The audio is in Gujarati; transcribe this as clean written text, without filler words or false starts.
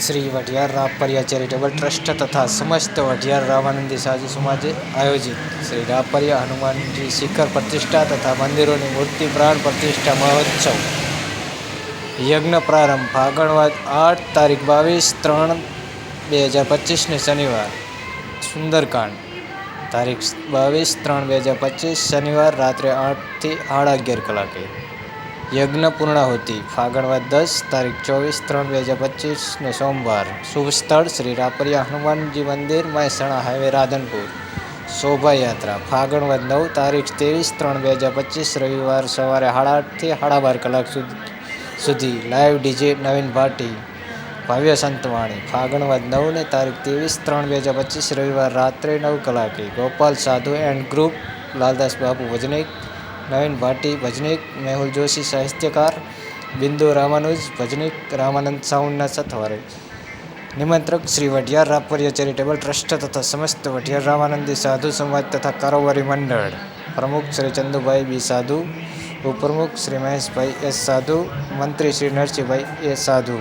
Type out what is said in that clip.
શ્રી વઢિયાર રાપરિયા ચેરિટેબલ ટ્રસ્ટ તથા સમસ્ત વઢિયાર રામાનંદી સાધુ સમાજે આયોજિત શ્રી રાપરિયા હનુમાનજી શિખર પ્રતિષ્ઠા તથા મંદિરોની મૂર્તિ પ્રાણ પ્રતિષ્ઠા મહોત્સવ યજ્ઞ પ્રારંભ ફાગણવદ 8 તારીખ 22/3/2025 શનિવાર સુંદરકાંડ તારીખ 22/3/2025 શનિવાર રાત્રે 8 થી 11:30 કલાકે યજ્ઞ પૂર્ણાહુતિ ફાગણવદ 10 તારીખ 24/3/2025 સોમવાર શુભ સ્થળ શ્રી રાપરિયા હનુમાનજી મંદિર મહેસાણા હાઈવે રાધનપુર શોભાયાત્રા ફાગણવદ 9 તારીખ 23/3/2025 રવિવાર સવારે 8:30 થી 12:30 કલાક સુધી લાઈવ ડીજે નવીન ભાટી ભવ્ય સંતવાણી ફાગણવદ 9 ને તારીખ 23/3/2025 રવિવાર રાત્રે 9 કલાકે ગોપાલ સાધુ એન્ડ ગ્રુપ લાલદાસ બાપુ ભજનિક નવીન ભાટી ભજનિક મેહુલ જોશી સાહિત્યકાર બિંદુ રામાનુજ ભજનિક રામાનંદ સાઉન્ડના સથવારે નિમંત્રક શ્રી વઢિયાર રાપરિયા ચેરિટેબલ ટ્રસ્ટ તથા સમસ્ત વઢિયાર રામાનંદી સાધુ સમાજ તથા કારોબારી મંડળ પ્રમુખ શ્રી ચંદુભાઈ બી સાધુ ઉપપ્રમુખ શ્રી મહેશભાઈ એસ સાધુ મંત્રી શ્રી નરસિંહભાઈ એ સાધુ।